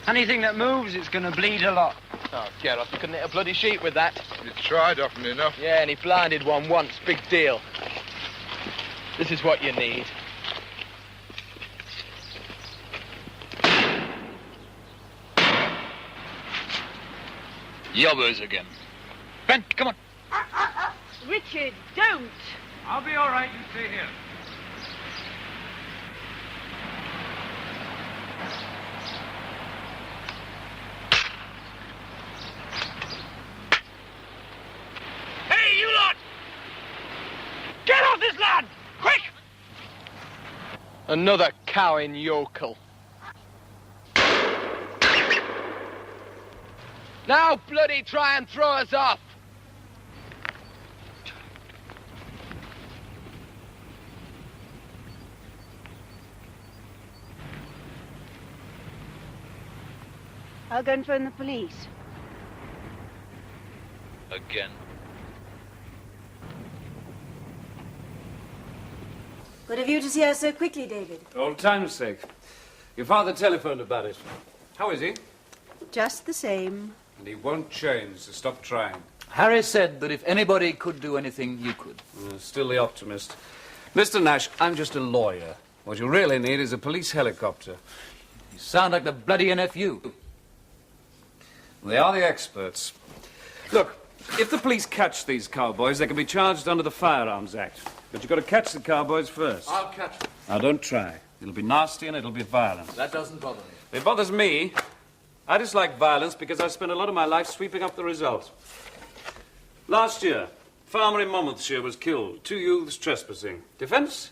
Anything that moves, it's going to bleed a lot. Oh, get off. You couldn't hit a bloody sheep with that. You tried often enough. Yeah, and he blinded one once. Big deal. This is what you need. Yobbers again. Ben, come on. Richard, don't. I'll be all right. You stay here. Hey, you lot! Get off this lad! Quick! Another cowing yokel. Now bloody try and throw us off. I'll go and phone the police. Again. Good of you to see us so quickly, David. Old time's sake. Your father telephoned about it. How is he? Just the same. And he won't change, so stop trying. Harry said that if anybody could do anything, you could. Still the optimist. Mr. Nash, I'm just a lawyer. What you really need is a police helicopter. You sound like the bloody NFU. They are the experts. Look, if the police catch these cowboys, they can be charged under the Firearms Act. But you've got to catch the cowboys first. I'll catch them. Now, don't try. It'll be nasty and it'll be violent. That doesn't bother me. It bothers me. I dislike violence because I spent a lot of my life sweeping up the result. Last year, a farmer in Monmouthshire was killed. 2 youths trespassing. Defence?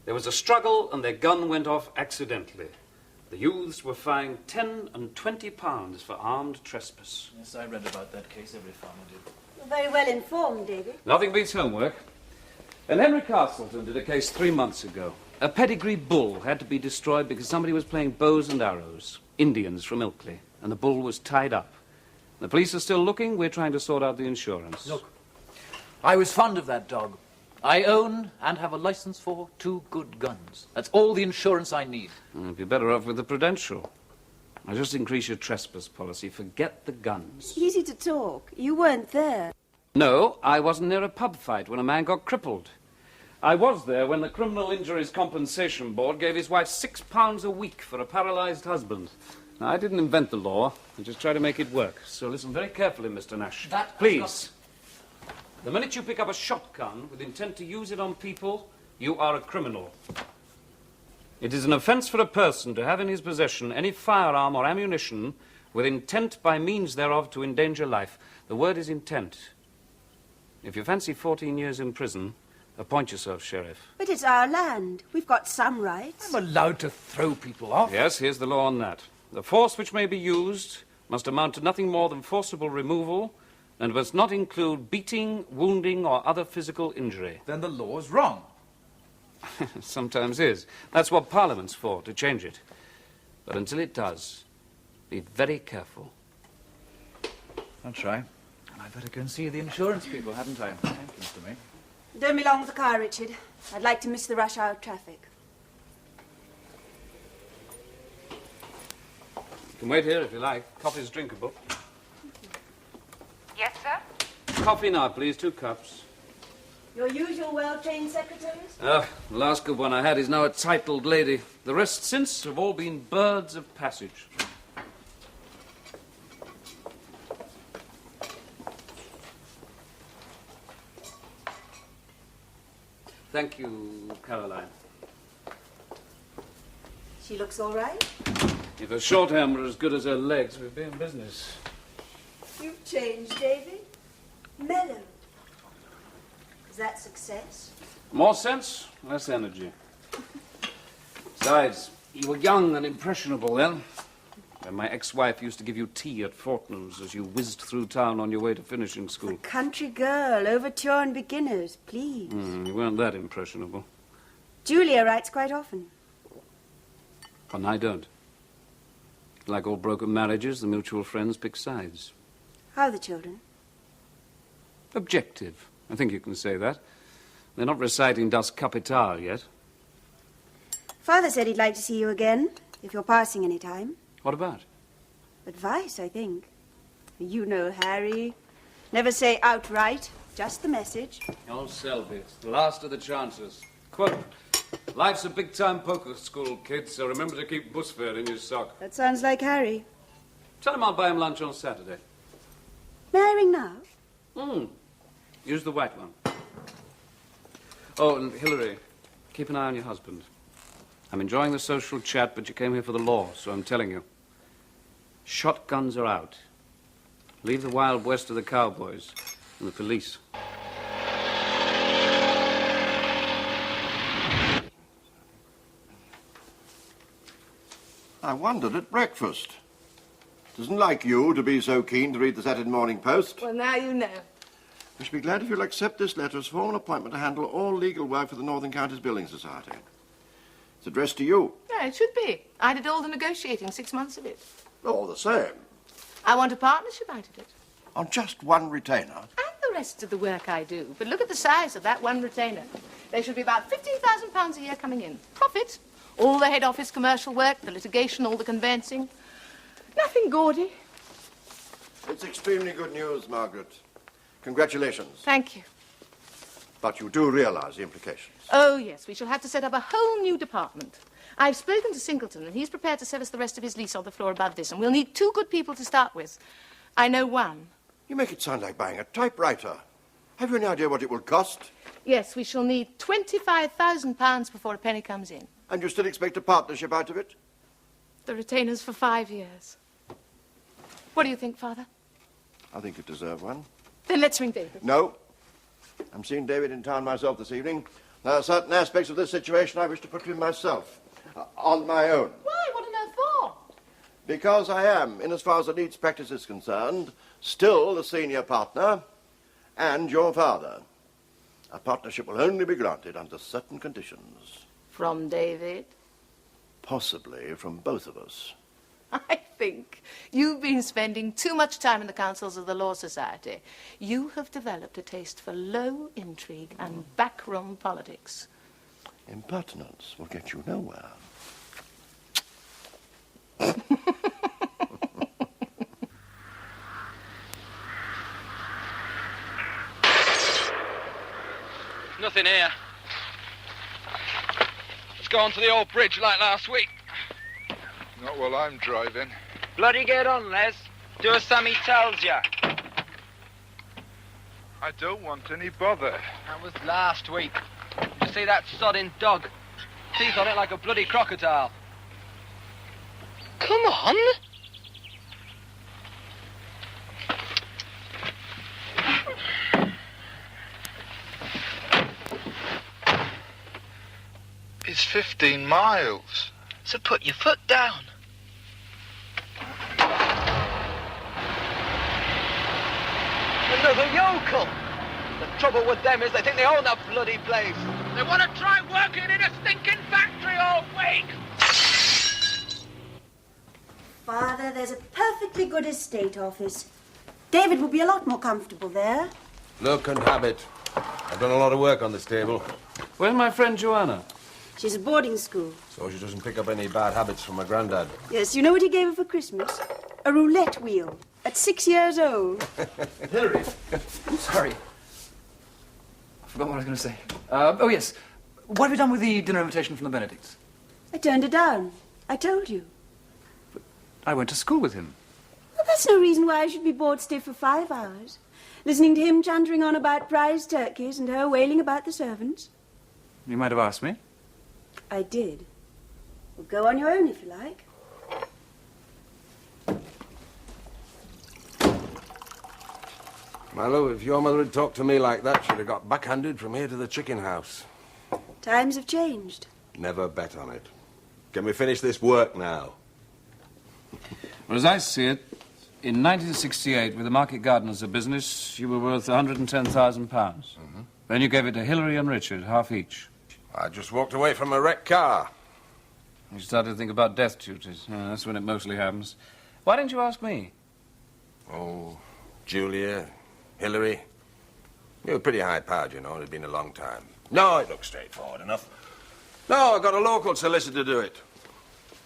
There was a struggle and their gun went off accidentally. The youths were fined £10 and £20 for armed trespass. Yes, I read about that case. Every farmer did. You're very well informed, David. Nothing beats homework. And Henry Castleton did a case 3 months ago. A pedigree bull had to be destroyed because somebody was playing bows and arrows. Indians from Ilkley. And the bull was tied up. The police are still looking. We're trying to sort out the insurance. Look, I was fond of that dog. I own and have a license for 2 good guns. That's all the insurance I need. You'd be better off with the Prudential. I'll just increase your trespass policy. Forget the guns. Easy to talk. You weren't there. No, I wasn't near a pub fight when a man got crippled. I was there when the Criminal Injuries Compensation Board gave his wife £6 a week for a paralysed husband. Now, I didn't invent the law. I just try to make it work. So listen very carefully, Mr. Nash. Please. The minute you pick up a shotgun with intent to use it on people, you are a criminal. It is an offence for a person to have in his possession any firearm or ammunition with intent by means thereof to endanger life. The word is intent. If you fancy 14 years in prison, appoint yourself sheriff. But it's our land. We've got some rights. I'm allowed to throw people off. Yes, here's the law on that. The force which may be used must amount to nothing more than forcible removal and must not include beating, wounding, or other physical injury. Then the law's wrong. Sometimes is. That's what Parliament's for, to change it. But until it does, be very careful. I'll try. And I'd better go and see the insurance people, hadn't I? Thank you, Mr. May. Don't be long with the car, Richard. I'd like to miss the rush hour traffic. You can wait here if you like. Coffee's drinkable. Yes, sir? Coffee now, please. 2 cups. Your usual well-trained secretaries? The last good one I had is now a titled lady. The rest since have all been birds of passage. Thank you, Caroline. She looks all right. If her shorthand were as good as her legs, we'd be in business. You've changed, David. Mellowed. Is that success? More sense, less energy. Besides, you were young and impressionable then. When my ex-wife used to give you tea at Fortnum's as you whizzed through town on your way to finishing school. A country girl, overture on beginners, please. You weren't that impressionable. Julia writes quite often. And I don't. Like all broken marriages, the mutual friends pick sides. How are the children? Objective. I think you can say that. They're not reciting Das Kapital yet. Father said he'd like to see you again, if you're passing any time. What about? Advice, I think. You know, Harry. Never say outright, just the message. Oh, Selby, it's the last of the chances. Quote, life's a big-time poker school, kid, so remember to keep bus fare in your sock. That sounds like Harry. Tell him I'll buy him lunch on Saturday. May I ring now? Use the white one. Oh, and Hilary, keep an eye on your husband. I'm enjoying the social chat, but you came here for the law, so I'm telling you. Shotguns are out. Leave the Wild West to the cowboys and the police. I wondered at breakfast. It isn't like you to be so keen to read the Saturday Morning Post. Well, now you know. I should be glad if you'll accept this letter as formal appointment to handle all legal work for the Northern Counties Building Society. It's addressed to you. Yeah, it should be. I did all the negotiating, 6 months of it. All the same. I want a partnership out of it. On just one retainer. And the rest of the work I do. But look at the size of that one retainer. There should be about £15,000 a year coming in. Profit. All the head office commercial work, the litigation, all the conveyancing. Nothing gaudy. It's extremely good news, Margaret. Congratulations. Thank you. But you do realise the implications. Oh, yes, we shall have to set up a whole new department. I've spoken to Singleton, and he's prepared to sell us the rest of his lease on the floor above this, and we'll need 2 good people to start with. I know one. You make it sound like buying a typewriter. Have you any idea what it will cost? Yes, we shall need £25,000 before a penny comes in. And you still expect a partnership out of it? The retainers for 5 years. What do you think, Father? I think you deserve one. Then let's ring David. No. I'm seeing David in town myself this evening. There are certain aspects of this situation I wish to put to him myself. On my own. Why? What on earth for? Because I am, in as far as the Leeds practice is concerned, still the senior partner and your father. A partnership will only be granted under certain conditions. From David? Possibly from both of us. I think you've been spending too much time in the councils of the Law Society. You have developed a taste for low intrigue and backroom politics. Impertinence will get you nowhere. Nothing here. Let's go on to the old bridge like last week. Not while I'm driving. Bloody get on, Les. Do as Sammy tells you. I don't want any bother. That was last week. Did you see that sodding dog? Teeth on it like a bloody crocodile. Come on. It's 15 miles. So put your foot down. Another yokel. The trouble with them is they think they own that bloody place. They want to try working in a stinking factory all week. Father, there's a perfectly good estate office. David will be a lot more comfortable there. Look and habit. I've done a lot of work on this table. Where's my friend Joanna? She's at boarding school. So she doesn't pick up any bad habits from her granddad. Yes, you know what he gave her for Christmas? A roulette wheel. At 6 years old. Hilary. I'm sorry. I forgot what I was going to say. Oh, yes. What have you done with the dinner invitation from the Benedicts? I turned it down. I told you. I went to school with him. Well, that's no reason why I should be bored stiff for 5 hours. Listening to him chantering on about prize turkeys and her wailing about the servants. You might have asked me. I did. Well, go on your own if you like. Milo, if your mother had talked to me like that, she'd have got backhanded from here to the chicken house. Times have changed. Never bet on it. Can we finish this work now? Well, as I see it, in 1968, with the market garden as a business, you were worth £110,000. Then you gave it to Hilary and Richard, half each. I just walked away from a wrecked car. You started to think about death duties. That's when it mostly happens. Why didn't you ask me? Oh, Julia, Hilary. You were pretty high-powered, you know. It had been a long time. No, it looked straightforward enough. No, I got a local solicitor to do it.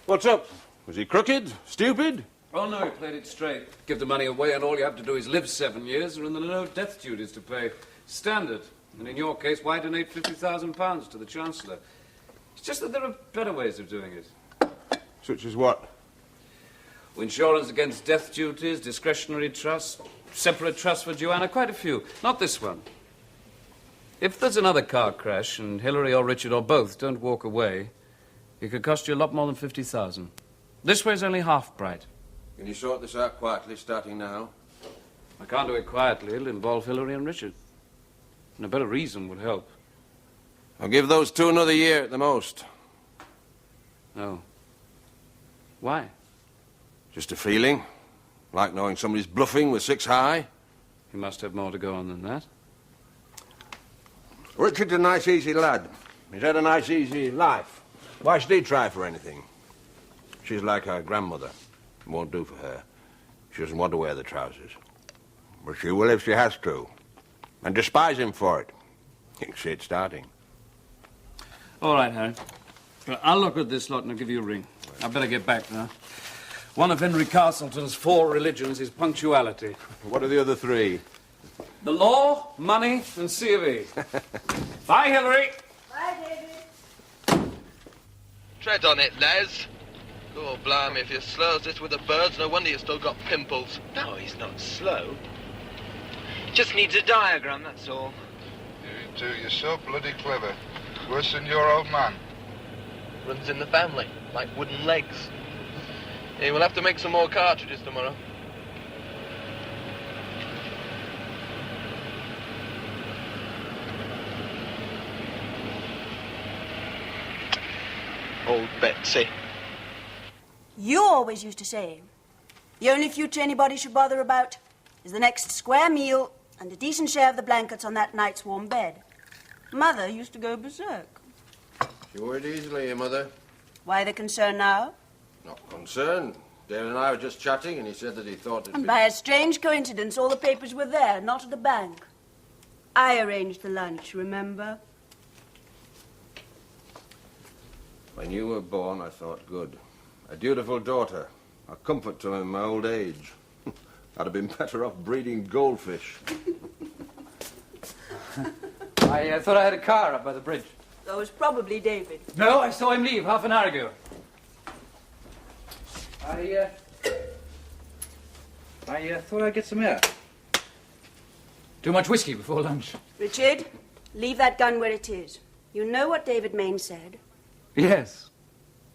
What's up? Was he crooked? Stupid? Oh, no, he played it straight. Give the money away and all you have to do is live 7 years and there are no death duties to pay. Standard. And in your case, why donate £50,000 to the Chancellor? It's just that there are better ways of doing it. Such as what? Insurance against death duties, discretionary trust, separate trust for Joanna, quite a few. Not this one. If there's another car crash and Hillary or Richard or both don't walk away, it could cost you a lot more than 50,000. This way's only half bright. Can you sort this out quietly, starting now? I can't do it quietly. It'll involve Hillary and Richard. And a better reason would help. I'll give those two another year at the most. No. Why? Just a feeling. Like knowing somebody's bluffing with 6 high. You must have more to go on than that. Richard's a nice, easy lad. He's had a nice, easy life. Why should he try for anything? She's like her grandmother. It won't do for her. She doesn't want to wear the trousers. But she will if she has to. And despise him for it. You can see it starting. All right, Harry. Well, I'll look at this lot and I'll give you a ring. I better get back now. One of Henry Castleton's 4 religions is punctuality. What are the other 3? The law, money, and C of E. Bye, Hillary. Bye, David. Tread on it, Les. Oh, blimey, if you're slow as this with the birds, no wonder you've still got pimples. No, he's not slow. Just needs a diagram, that's all. You two, you're so bloody clever. Worse than your old man. Runs in the family, like wooden legs. Yeah, we'll have to make some more cartridges tomorrow. Old Betsy. You always used to say, the only future anybody should bother about is the next square meal and a decent share of the blankets on that night's warm bed. Mother used to go berserk. She worried easily, your mother. Why the concern now? Not concerned. David and I were just chatting, and he said that he thought And by a strange coincidence, all the papers were there, not at the bank. I arranged the lunch, remember? When you were born, I thought, good. A dutiful daughter. A comfort to him in my old age. I'd have been better off breeding goldfish. I thought I had a car up by the bridge. That was probably David. No, I saw him leave half an hour ago. I thought I'd get some air. Too much whiskey before lunch. Richard, leave that gun where it is. You know what David Maine said. Yes.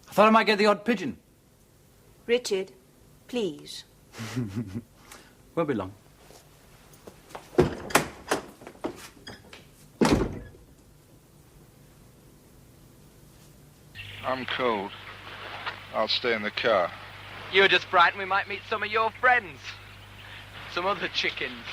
I thought I might get the odd pigeon. Richard, please. Won't be long. I'm cold. I'll stay in the car. You're just frightened we might meet some of your friends. Some other chickens.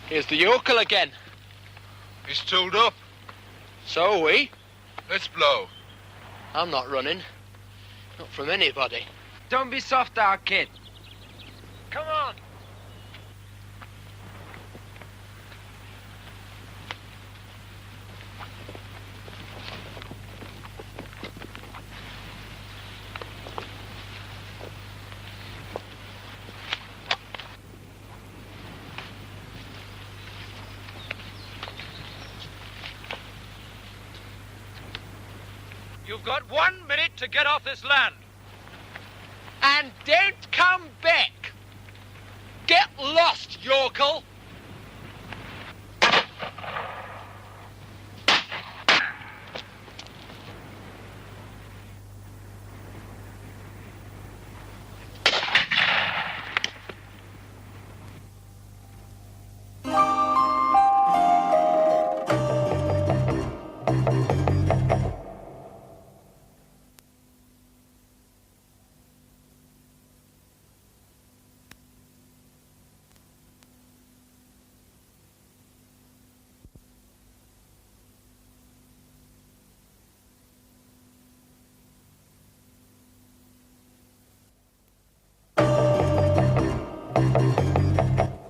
Here's the yokel again. He's tooled up. So are we. Let's blow. I'm not running. Not from anybody. Don't be soft, our kid. Come on. You've got 1 minute to get off this land. And don't come back. Get lost, yokel.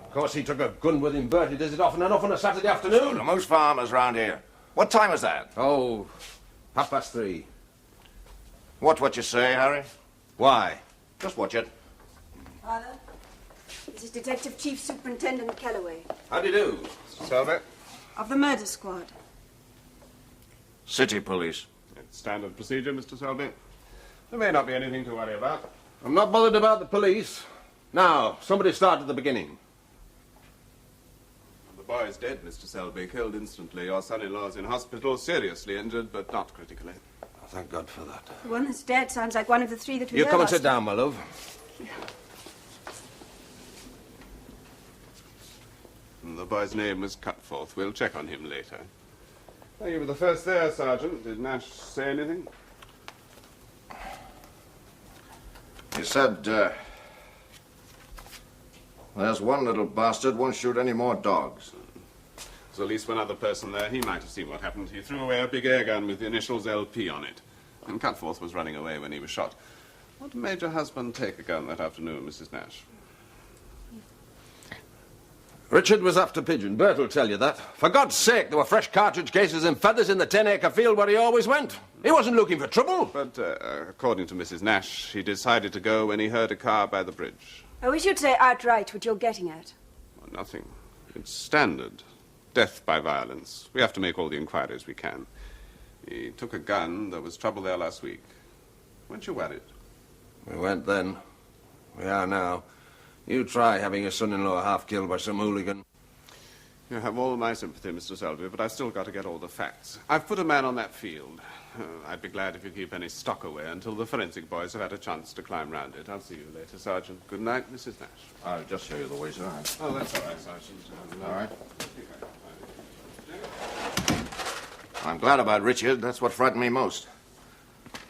Of course, he took a gun with him, Bertie. Does it often enough on a Saturday afternoon? So, most farmers round here. What time was that? Oh, 3:30. Watch what you say, Harry. Why? Just watch it. Father, this is Detective Chief Superintendent Kellaway How do you do, Mr. Selby? of the murder squad. City police. It's standard procedure, Mr. Selby. There may not be anything to worry about. I'm not bothered about the police. Now, somebody start at the beginning. The boy's dead, Mr. Selby, killed instantly. Your son-in-law's in hospital, seriously injured, but not critically. Oh, thank God for that. The one that's dead sounds like one of the three that we You heard come and last sit down, my love. The boy's name was Cutforth. We'll check on him later. Oh, you were the first there, Sergeant. Did Nash say anything? He said, there's one little bastard won't shoot any more dogs. There's at least one other person there. He might have seen what happened. He threw away a big air gun with the initials LP on it. And Cutforth was running away when he was shot. What made your husband take a gun that afternoon, Mrs. Nash? Richard was after pigeon. Bert will tell you that. For God's sake, there were fresh cartridge cases and feathers in the 10-acre field where he always went. He wasn't looking for trouble. But according to Mrs. Nash, he decided to go when he heard a car by the bridge. I wish you'd say outright what you're getting at. Well, nothing. It's standard. Death by violence. We have to make all the inquiries we can. He took a gun. There was trouble there last week. Weren't you worried? We went then. We are now. You try having your son-in-law half killed by some hooligan. You have all my sympathy, Mr. Selby, but I've still got to get all the facts. I've put a man on that field. I'd be glad if you keep any stock away until the forensic boys have had a chance to climb round it. I'll see you later, Sergeant. Good night, Mrs. Nash. I'll just show you the way, sir. Oh, that's all right, Sergeant. All right. I'm glad about Richard. That's what frightened me most.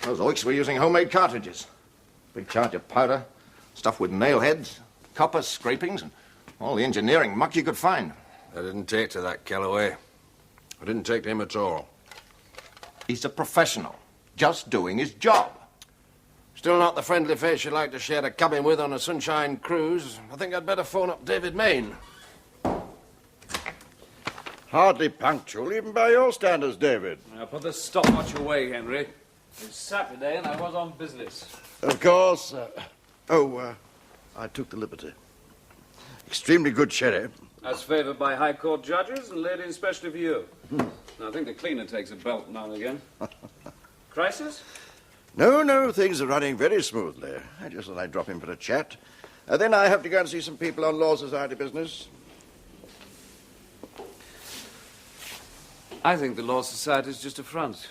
Those oiks were using homemade cartridges. Big charge of powder, stuffed with nail heads, copper scrapings, and all the engineering muck you could find. I didn't take to that, Kellaway. I didn't take to him at all. He's a professional, just doing his job. Still not the friendly face you'd like to share a cabin with on a sunshine cruise. I think I'd better phone up David Main. Hardly punctual, even by your standards, David. Now put the stopwatch away, Henry. It's Saturday and I was on business. Of course. I took the liberty. Extremely good sherry. As favoured by High Court judges and laid in specially for you. I think the cleaner takes a belt now and again. Crisis? No, things are running very smoothly. I just thought I'd drop in for a chat. Then I have to go and see some people on Law Society business. I think the Law Society's just a front.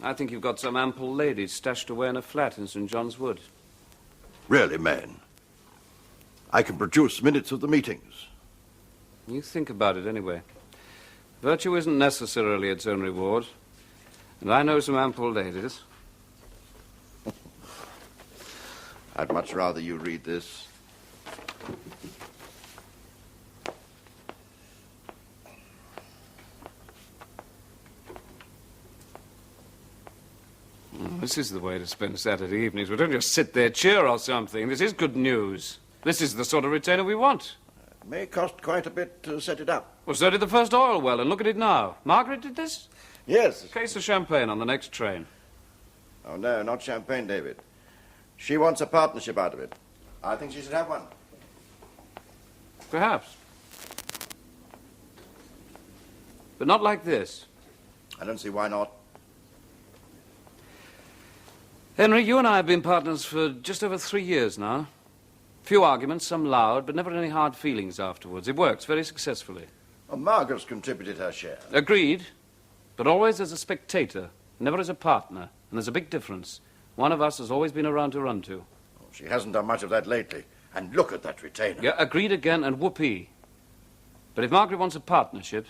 I think you've got some ample lady stashed away in a flat in St. John's Wood. Really, man. I can produce minutes of the meetings. You think about it anyway. Virtue isn't necessarily its own reward. And I know some ample ladies. I'd much rather you read this. This is the way to spend Saturday evenings. We don't just sit there, cheer or something. This is good news. This is the sort of retainer we want. It may cost quite a bit to set it up. Well, so did the first oil well, and look at it now. Margaret did this? Yes. A case of champagne on the next train. Oh, no, not champagne, David. She wants a partnership out of it. I think she should have one. Perhaps. But not like this. I don't see why not. Henry, you and I have been partners for just over 3 years now. Few arguments, some loud, but never any hard feelings afterwards. It works very successfully. Well, Margaret's contributed her share. Agreed, but always as a spectator, never as a partner. And there's a big difference. One of us has always been around to run to. Oh, she hasn't done much of that lately. And look at that retainer. Yeah, agreed again, and whoopee. But if Margaret wants a partnership,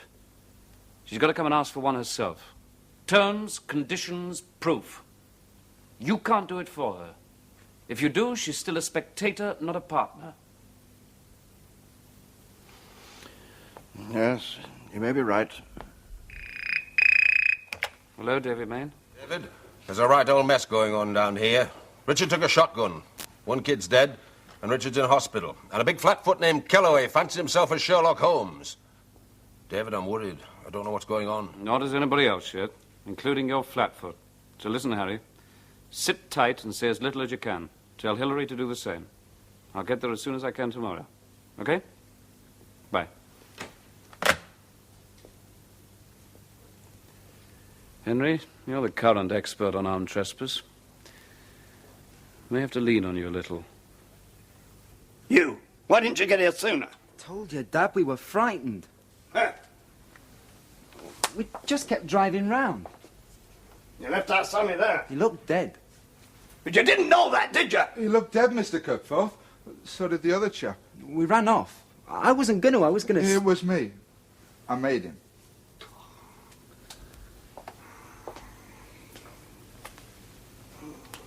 she's got to come and ask for one herself. Terms, conditions, proof. You can't do it for her. If you do, she's still a spectator, not a partner. Yes, you may be right. Hello, David Main. David, there's a right old mess going on down here. Richard took a shotgun. One kid's dead, and Richard's in hospital. And a big flatfoot named Kellaway fancied himself as Sherlock Holmes. David, I'm worried. I don't know what's going on. Nor does anybody else yet, including your flatfoot. So listen, Harry. Sit tight and say as little as you can. Tell Hillary to do the same. I'll get there as soon as I can tomorrow. Okay? Bye. Henry, you're the current expert on armed trespass. May have to lean on you a little. You, why didn't you get here sooner? Told you, Dad, we were frightened. Huh? We just kept driving round. You left our Sammy there. He looked dead. But you didn't know that, did you? He looked dead, Mr. Cutforth. So did the other chap. We ran off. I wasn't going to. I was going to... It was me. I made him.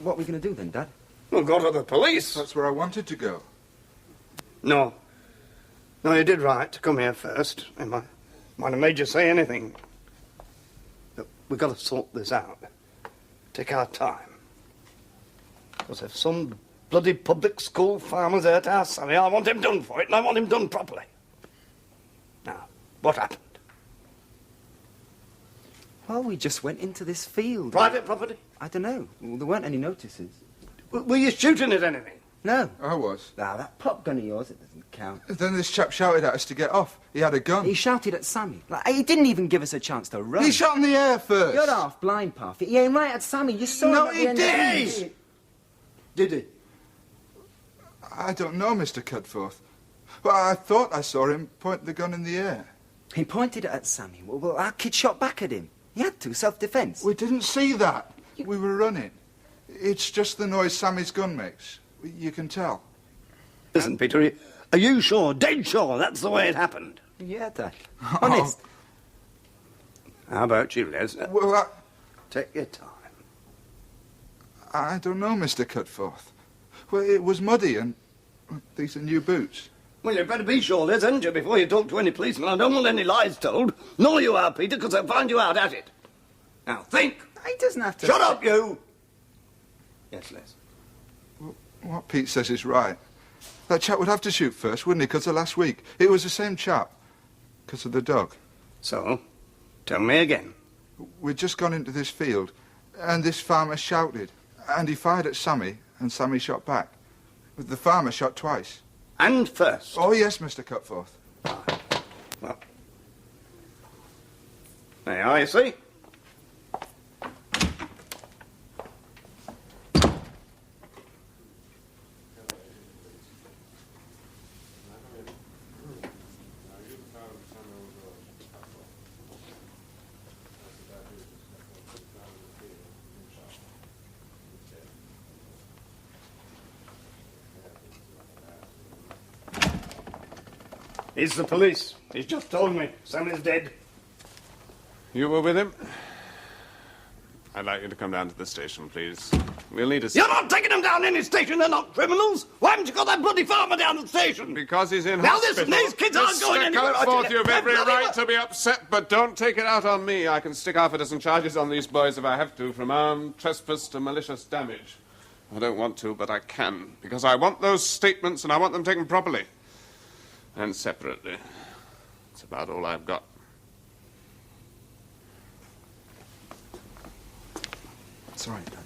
What are we going to do then, Dad? We'll go to the police. That's where I wanted to go. No. No, you did right to come here first. I might have made you say anything. But we've got to sort this out. Take our time. Because if some bloody public school farmer's hurt our Sammy, I want him done for it, and I want him done properly. Now, what happened? Well, we just went into this field. Private property? I don't know. Well, there weren't any notices. Were you shooting at anything? No. I was. Now, that pop gun of yours, it doesn't count. Then this chap shouted at us to get off. He had a gun. He shouted at Sammy. Like, he didn't even give us a chance to run. He shot in the air first. You're half blind, Parfit. He aimed right at Sammy. You saw No, him at he the end did. of the... Did he? I don't know, Mr. Cudforth. Well, I thought I saw him point the gun in the air. He pointed it at Sammy. Well, our kid shot back at him. He had to, self-defence. We didn't see that. We were running. It's just the noise Sammy's gun makes. You can tell. Listen, Peter, are you sure, dead sure, that's the way it happened? Yeah, Dad. Honest. How about you, Les? Well, Take your time. I don't know, Mr. Cudforth. Well, it was muddy and these are new boots. Well, you'd better be sure, Les, hadn't you, before you talk to any policeman. I don't want any lies told. Nor you are, Peter, because they'll find you out at it. Now, think. He doesn't have to... Shut up, you! Yes, Les. What Pete says is right. That chap would have to shoot first, wouldn't he, because of last week? It was the same chap, because of the dog. So, tell me again. We'd just gone into this field, and this farmer shouted, and he fired at Sammy, and Sammy shot back. But the farmer shot twice. And first? Oh, yes, Mr. Cutforth. Well, there you are, you see. He's the police. He's just told me Sammy's dead. You were with him? I'd like you to come down to the station, please. We'll need a... You're not taking them down any station. They're not criminals. Why haven't you got that bloody farmer down at the station? Because he's in now hospital. Now, listen, these kids aren't going anywhere. Cutforth, you've every right to be upset, but don't take it out on me. I can stick half a dozen charges on these boys if I have to, from armed trespass to malicious damage. I don't want to, but I can, because I want those statements and I want them taken properly. And separately. That's about all I've got. It's all right, Dad.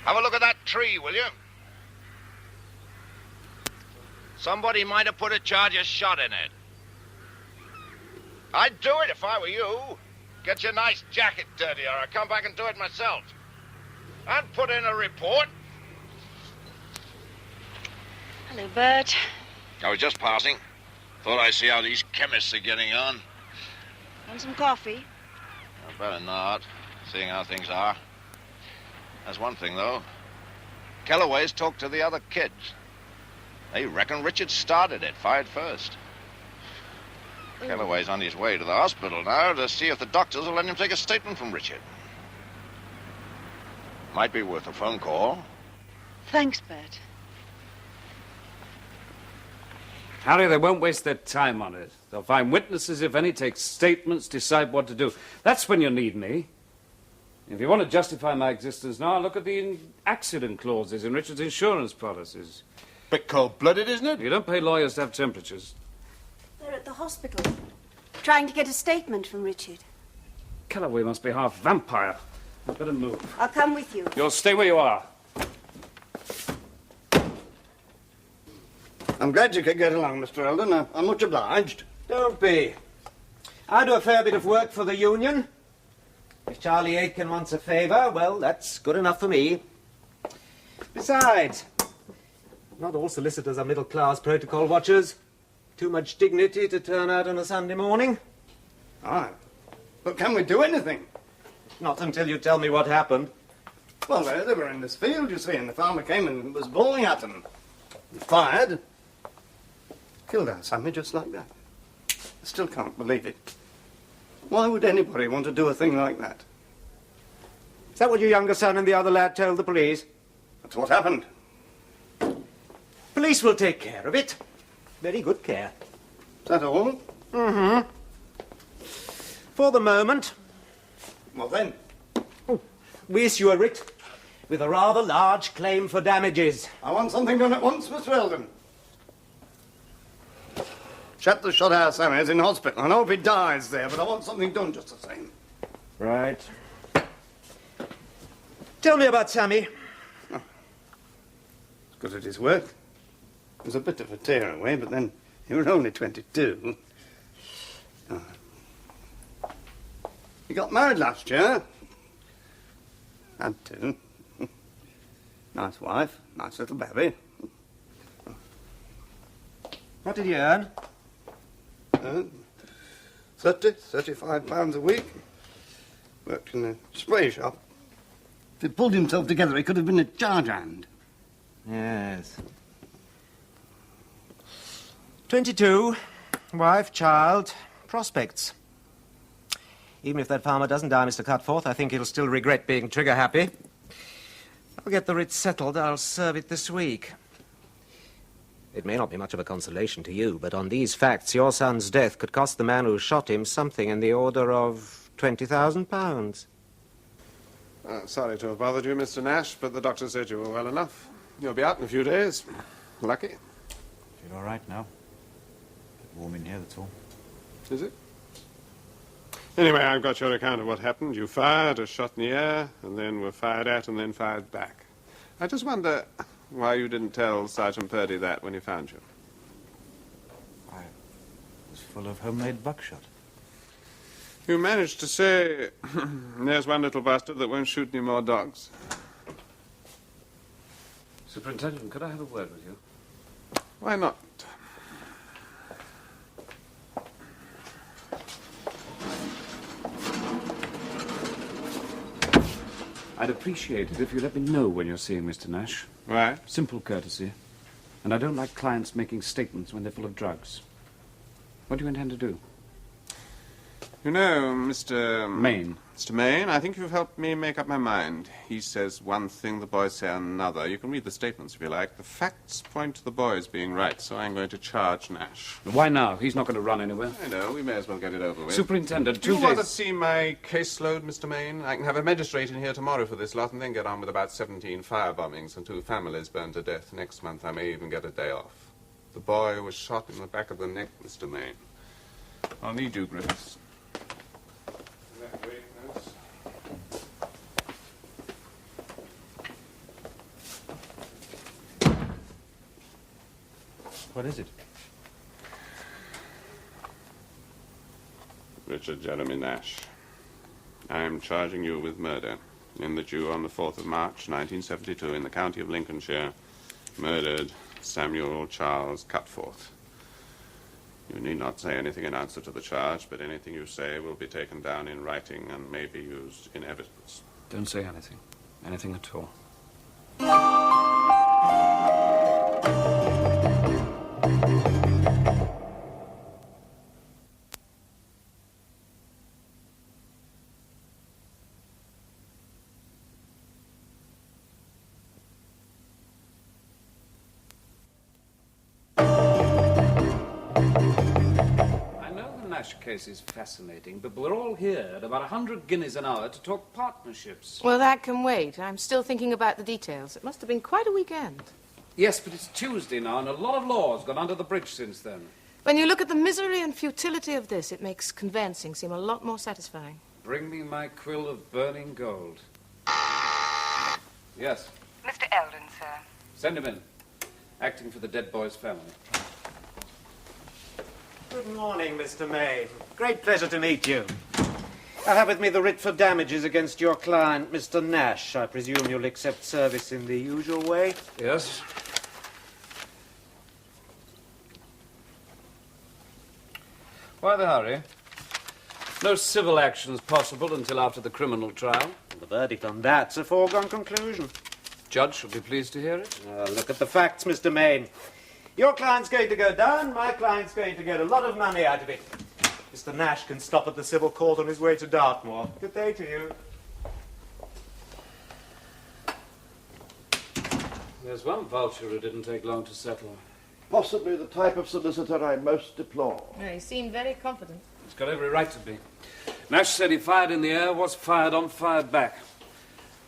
Have a look at that tree, will you? Somebody might have put a charger shot in it. I'd do it if I were you. Get your nice jacket dirty, or I'd come back and do it myself. And put in a report. Hello, Bert. I was just passing. Thought I'd see how these chemists are getting on. Want some coffee? Well, better not, seeing how things are. There's one thing, though. Kellaway's talked to the other kids. They reckon Richard started it, fired first. Kellaway's on his way to the hospital now to see if the doctors will let him take a statement from Richard. Might be worth a phone call. Thanks, Bert. Harry, they won't waste their time on it. They'll find witnesses, if any, take statements, decide what to do. That's when you need me. If you want to justify my existence now, look at the accident clauses in Richard's insurance policies. Bit cold-blooded, isn't it? You don't pay lawyers to have temperatures. They're at the hospital, trying to get a statement from Richard. Kellaway must be half vampire. I'd better move. I'll come with you. You'll stay where you are. I'm glad you could get along, Mr. Eldon. I'm much obliged. Don't be. I do a fair bit of work for the union. If Charlie Aitken wants a favour, well, that's good enough for me. Besides, not all solicitors are middle-class protocol watchers. Too much dignity to turn out on a Sunday morning. Aye. But can we do anything? Not until you tell me what happened. Well, they were in this field, you see, and the farmer came and was bawling at them. He fired. Killed our Sammy just like that. I still can't believe it. Why would anybody want to do a thing like that? Is that what your younger son and the other lad told the police? That's what happened. Police will take care of it. Very good care. Is that all? Mm-hmm. For the moment. Well, then. We issue a writ with a rather large claim for damages. I want something done at once, Mr. Eldon. Chap that shot our Sammy is in hospital. I know if he dies there, but I want something done just the same. Right. Tell me about Sammy. Oh. He's good at his work. It was a bit of a tearaway, but then he was only 22. Oh. He got married last year. Had to. Nice wife, nice little baby. What did he earn? 35 pounds a week. Worked in a spray shop. If he pulled himself together, he could have been a charge hand. Yes. 22. Wife, child, prospects. Even if that farmer doesn't die, Mr. Cutforth, I think he'll still regret being trigger-happy. I'll get the writ settled. I'll serve it this week. It may not be much of a consolation to you, but on these facts, your son's death could cost the man who shot him something in the order of £20,000. Sorry to have bothered you, Mr. Nash, but the doctor said you were well enough. You'll be out in a few days. Lucky. Feel all right now. Bit warm in here, that's all. Is it? Anyway, I've got your account of what happened. You fired, a shot in the air, and then were fired at and then fired back. I just wonder why you didn't tell Sergeant Purdy that when he found you. I was full of homemade buckshot. You managed to say, there's one little bastard that won't shoot any more dogs. Superintendent, could I have a word with you? Why not? I'd appreciate it if you let me know when you're seeing Mr. Nash. Why? Simple courtesy. And I don't like clients making statements when they're full of drugs. What do you intend to do? You know, Mr. Maine. Mr. Maine, I think you've helped me make up my mind. He says one thing, the boys say another. You can read the statements if you like. The facts point to the boys being right, so I'm going to charge Nash. Why now? He's not going to run anywhere. I know, we may as well get it over with. Superintendent, Do 2 you days... want to see my caseload, Mr. Maine? I can have a magistrate in here tomorrow for this lot and then get on with about 17 fire bombings and 2 families burned to death. Next month I may even get a day off. The boy was shot in the back of the neck, Mr. Maine. I'll need you, Griffiths. What is it? Richard Jeremy Nash, I am charging you with murder in that you, on the 4th of March, 1972, in the county of Lincolnshire, murdered Samuel Charles Cutforth. You need not say anything in answer to the charge, but anything you say will be taken down in writing and may be used in evidence. Don't say anything. Anything at all. Case is fascinating, but we're all here at about 100 guineas an hour to talk partnerships. Well, that can wait. I'm still thinking about the details. It must have been quite a weekend. Yes, but it's Tuesday now, and a lot of law's gone under the bridge since then. When you look at the misery and futility of this, it makes conveyancing seem a lot more satisfying. Bring me my quill of burning gold. Yes? Mr. Eldon, sir. Send him in. Acting for the dead boy's family. Good morning, Mr. May. Great pleasure to meet you. I have with me the writ for damages against your client, Mr. Nash. I presume you'll accept service in the usual way? Yes. Why the hurry? No civil action's possible until after the criminal trial. The verdict on that's a foregone conclusion. Judge shall be pleased to hear it. Look at the facts, Mr. Maine. Your client's going to go down, my client's going to get a lot of money out of it. Mr. Nash can stop at the civil court on his way to Dartmoor. Good day to you. There's one vulture who didn't take long to settle. Possibly the type of solicitor I most deplore. He seemed very confident. He's got every right to be. Nash said he fired in the air, was fired on, fired back.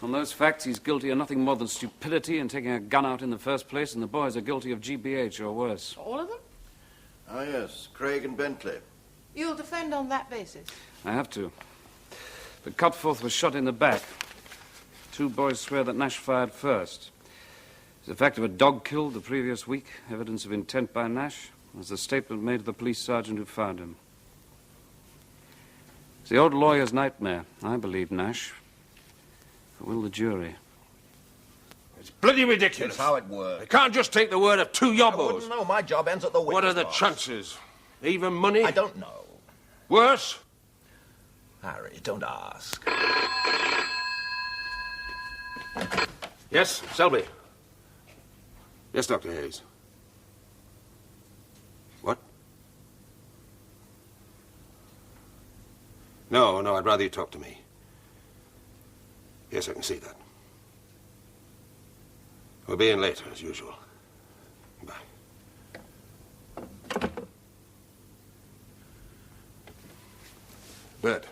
On those facts, he's guilty of nothing more than stupidity and taking a gun out in the first place, and the boys are guilty of GBH or worse. All of them? Ah, yes, Craig and Bentley. You'll defend on that basis? I have to. But Cutforth was shot in the back. 2 boys swear that Nash fired first. There's the fact of a dog killed the previous week, evidence of intent by Nash. There's the statement made to the police sergeant who found him. It's the old lawyer's nightmare. I believe Nash. But will the jury? It's bloody ridiculous. It's how it works. They can't just take the word of 2 yobbos. I wouldn't know. My job ends at the witness What are the box. chances? Even money? I don't know. Worse? Harry, don't ask. Yes, Selby. Yes, Dr. Hayes. What? No, I'd rather you talk to me. Yes, I can see that. We'll be in later, as usual. Bye. Bert,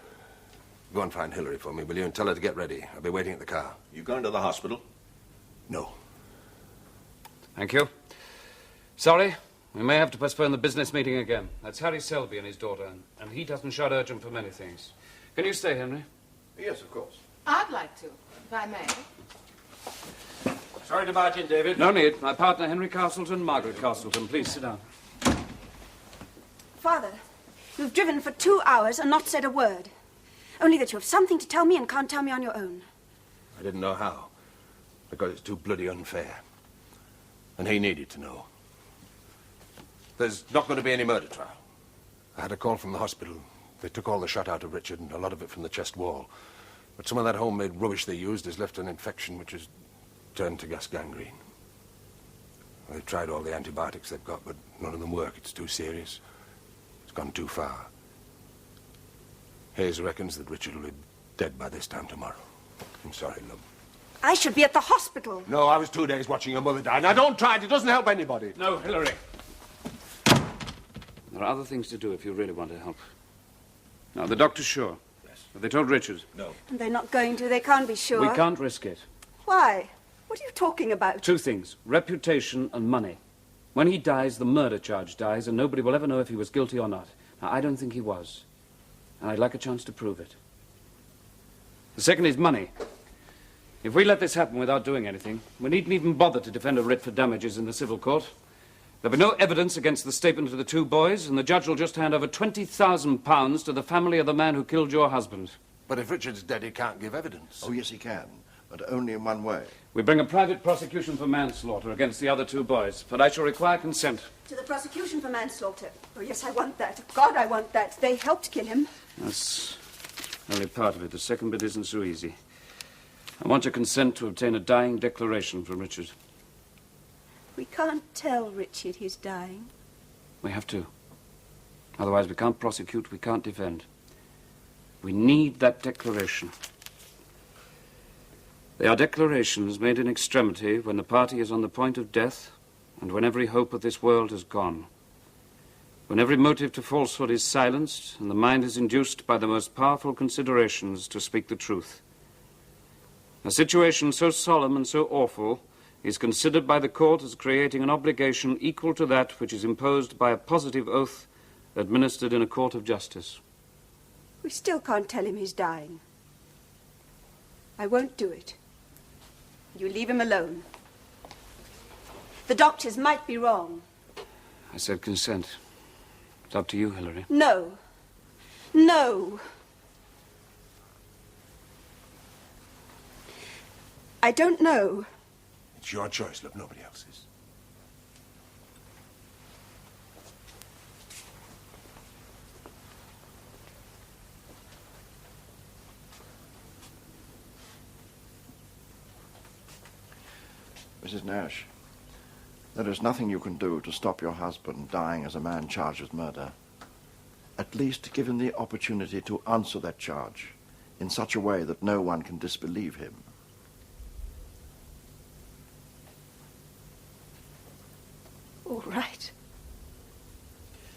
go and find Hillary for me, will you, and tell her to get ready. I'll be waiting at the car. You going to the hospital? No. Thank you. Sorry, we may have to postpone the business meeting again. That's Harry Selby and his daughter, and he doesn't shout urgent for many things. Can you stay, Henry? Yes, of course. I'd like to, if I may. Sorry to barge in, David. No need. My partner, Henry Castleton, Margaret Castleton. Please sit down. Father, you've driven for 2 hours and not said a word. Only that you have something to tell me and can't tell me on your own. I didn't know how, because it's too bloody unfair. And he needed to know. There's not going to be any murder trial. I had a call from the hospital. They took all the shot out of Richard and a lot of it from the chest wall. But some of that homemade rubbish they used has left an infection which has turned to gas gangrene. They've tried all the antibiotics they've got, but none of them work. It's too serious. It's gone too far. Hayes reckons that Richard will be dead by this time tomorrow. I'm sorry, love. I should be at the hospital. No, I was 2 days watching your mother die. Now, don't try it. It doesn't help anybody. No, Hillary. There are other things to do if you really want to help. Now, the doctor's sure. Yes. Have they told Richard? No. And they're not going to. They can't be sure. We can't risk it. Why? What are you talking about? 2 things. Reputation and money. When he dies, the murder charge dies, and nobody will ever know if he was guilty or not. Now, I don't think he was. And I'd like a chance to prove it. The second is money. If we let this happen without doing anything, we needn't even bother to defend a writ for damages in the civil court. There'll be no evidence against the statement of the two boys, and the judge will just hand over £20,000 to the family of the man who killed your husband. But if Richard's dead, he can't give evidence. Oh, yes, he can, but only in one way. We bring a private prosecution for manslaughter against the other two boys, but I shall require consent. To the prosecution for manslaughter. Oh, yes, I want that. God, I want that. They helped kill him. That's only part of it. The second bit isn't so easy. I want your consent to obtain a dying declaration from Richard. We can't tell Richard he's dying. We have to. Otherwise, we can't prosecute, we can't defend. We need that declaration. They are declarations made in extremity when the party is on the point of death and when every hope of this world has gone. When every motive to falsehood is silenced and the mind is induced by the most powerful considerations to speak the truth. A situation so solemn and so awful is considered by the court as creating an obligation equal to that which is imposed by a positive oath administered in a court of justice. We still can't tell him he's dying. I won't do it. You leave him alone. The doctors might be wrong. I said consent. It's up to you, Hilary. No. No. I don't know. It's your choice, love, nobody else's. Mrs. Nash, there is nothing you can do to stop your husband dying as a man charged with murder. At least give him the opportunity to answer that charge in such a way that no one can disbelieve him. All right.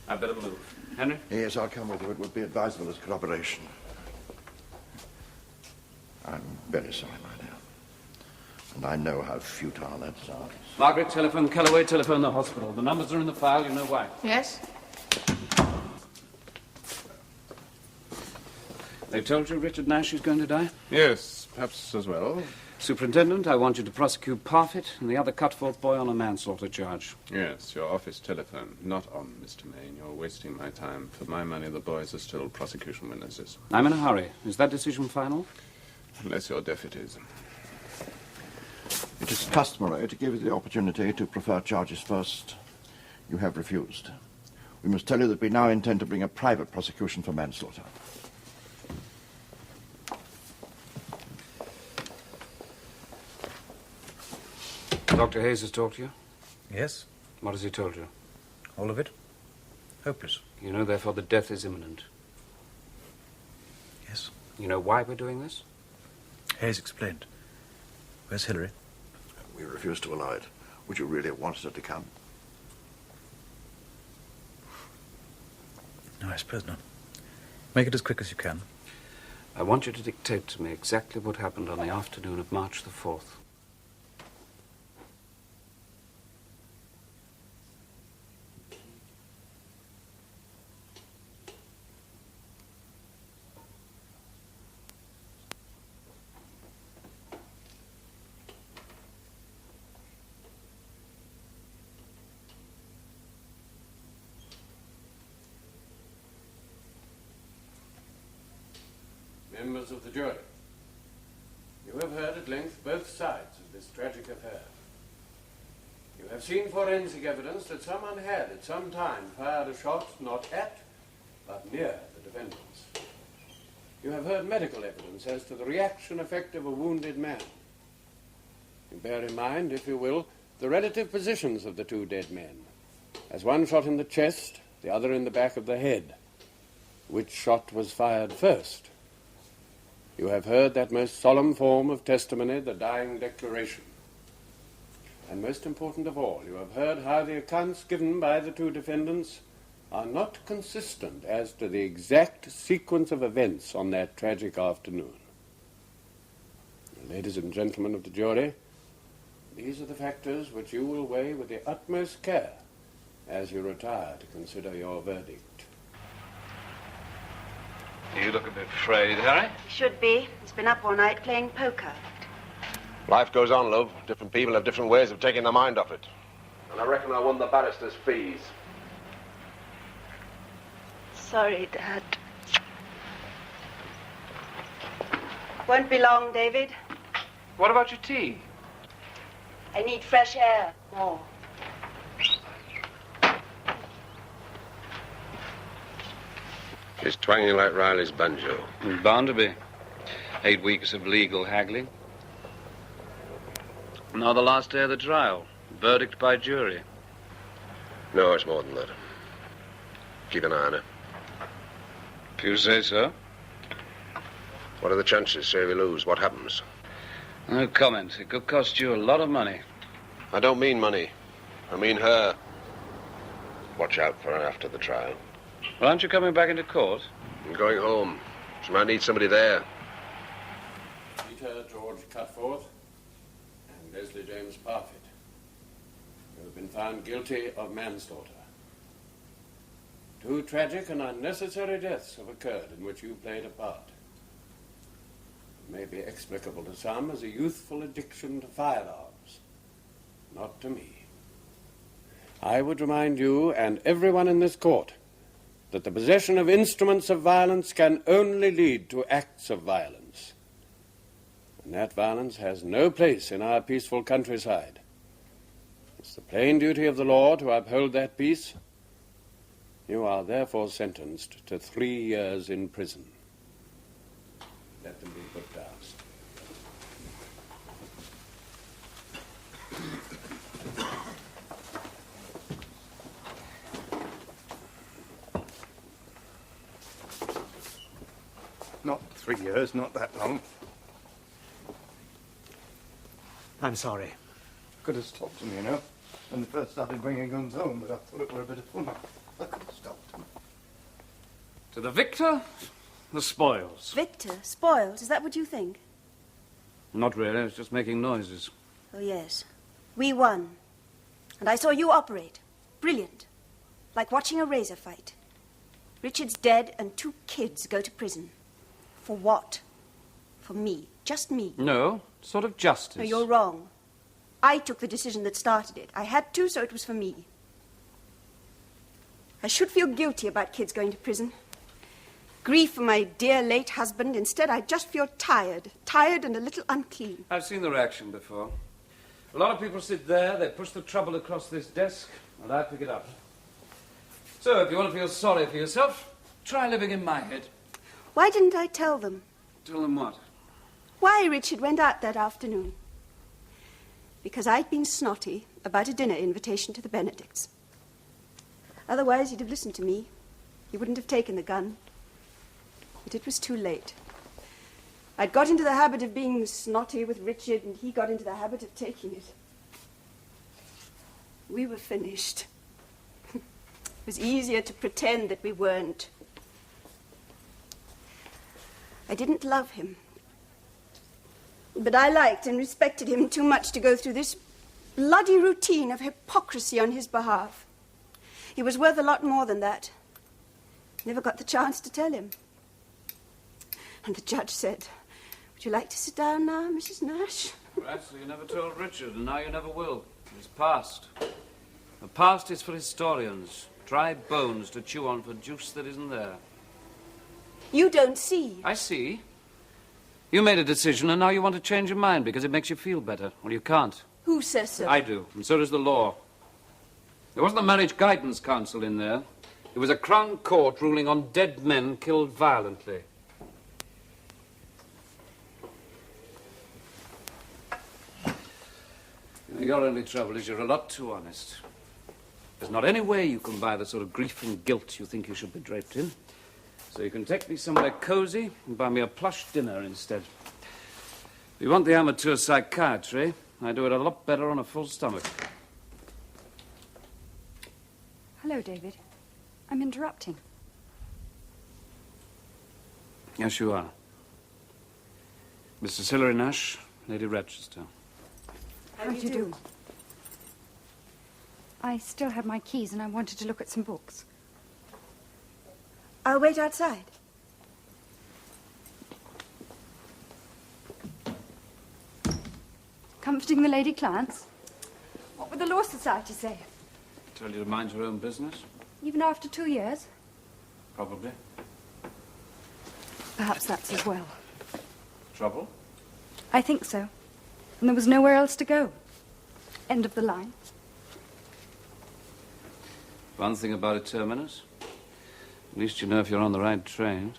I'd better move. Henry? Yes, I'll come with you. It would be advisable as corroboration. I'm very sorry, my dear. And I know how futile that sounds. Margaret, telephone Calloway, telephone the hospital. The numbers are in the file, you know why. Yes? They've told you Richard Nash is going to die? Yes, perhaps as well. Superintendent, I want you to prosecute Parfitt and the other Cutforth boy on a manslaughter charge. Yes, your office telephone. Not on, Mr. Maine. You're wasting my time. For my money, the boys are still prosecution witnesses. I'm in a hurry. Is that decision final? Unless you're deputies. It is customary to give you the opportunity to prefer charges first. You have refused. We must tell you that we now intend to bring a private prosecution for manslaughter. Dr. Hayes has talked to you? Yes. What has he told you? All of it. Hopeless. You know, therefore, that death is imminent. Yes. You know why we're doing this? Hayes explained. Where's Hilary? We refuse to allow it. Would you really have wanted her to come? No, I suppose not. Make it as quick as you can. I want you to dictate to me exactly what happened on the afternoon of March the 4th. Members of the jury, you have heard at length both sides of this tragic affair. You have seen forensic evidence that someone had at some time fired a shot not at, but near the defendants. You have heard medical evidence as to the reaction effect of a wounded man. You bear in mind, if you will, the relative positions of the two dead men, as one shot in the chest, the other in the back of the head. Which shot was fired first? You have heard that most solemn form of testimony, the dying declaration. And most important of all, you have heard how the accounts given by the two defendants are not consistent as to the exact sequence of events on that tragic afternoon. Ladies and gentlemen of the jury, these are the factors which you will weigh with the utmost care as you retire to consider your verdict. You look a bit frayed, Harry. Should be. He's been up all night playing poker. Life goes on, love. Different people have different ways of taking their mind off it. And I reckon I won the barrister's fees. Sorry, Dad. Won't be long, David. What about your tea? I need fresh air. More. She's twanging like Riley's banjo. Bound to be. 8 weeks of legal haggling. Now the last day of the trial. Verdict by jury. No, it's more than that. Keep an eye on her. If you say so. What are the chances? Say we lose. What happens? No comment. It could cost you a lot of money. I don't mean money. I mean her. Watch out for her after the trial. Well, aren't you coming back into court? I'm going home. She might need somebody there. Peter George Cutforth and Leslie James Parfitt. You have been found guilty of manslaughter. 2 tragic and unnecessary deaths have occurred in which you played a part. It may be explicable to some as a youthful addiction to firearms. Not to me. I would remind you and everyone in this court that the possession of instruments of violence can only lead to acts of violence. And that violence has no place in our peaceful countryside. It's the plain duty of the law to uphold that peace. You are therefore sentenced to 3 years in prison. Let them be put down. Not 3 years, not that long. I'm sorry. Could have stopped him, you know, when they first started bringing guns home, but I thought it were a bit of fun. I could have stopped him. To the victor, the spoils. Victor, spoils, is that what you think? Not really, I was just making noises. Oh, yes. We won. And I saw you operate. Brilliant. Like watching a razor fight. Richard's dead and 2 kids go to prison. For what? For me. Just me. No, sort of justice. No, you're wrong. I took the decision that started it. I had to, so it was for me. I should feel guilty about kids going to prison. Grief for my dear late husband. Instead, I just feel tired. Tired and a little unclean. I've seen the reaction before. A lot of people sit there, they push the trouble across this desk, and I pick it up. So, if you want to feel sorry for yourself, try living in my head. Why didn't I tell them? Tell them what? Why Richard went out that afternoon. Because I'd been snotty about a dinner invitation to the Benedicts. Otherwise, he'd have listened to me. He wouldn't have taken the gun. But it was too late. I'd got into the habit of being snotty with Richard, and he got into the habit of taking it. We were finished. It was easier to pretend that we weren't. I didn't love him. But I liked and respected him too much to go through this bloody routine of hypocrisy on his behalf. He was worth a lot more than that. Never got the chance to tell him. And the judge said, "Would you like to sit down now, Mrs. Nash?" Right, so you never told Richard, and now you never will. It's past. The past is for historians. Dry bones to chew on for juice that isn't there. You don't see. I see. You made a decision, and now you want to change your mind because it makes you feel better. Well, you can't. Who says so? I do, and so does the law. There wasn't a marriage guidance council in there. It was a Crown Court ruling on dead men killed violently. Your only trouble is you're a lot too honest. There's not any way you can buy the sort of grief and guilt you think you should be draped in. So you can take me somewhere cozy and buy me a plush dinner instead. If you want the amateur psychiatry, I do it a lot better on a full stomach. Hello, David. I'm interrupting. Yes, you are. Mrs. Hilary Nash, Lady Rochester. How do you do? I still had my keys and I wanted to look at some books. I'll wait outside. Comforting the lady clients? What would the Law Society say? Tell you to mind your own business? Even after 2 years? Probably. Perhaps that's as well. Trouble? I think so. And there was nowhere else to go. End of the line. One thing about a terminus. At least you know if you're on the right train.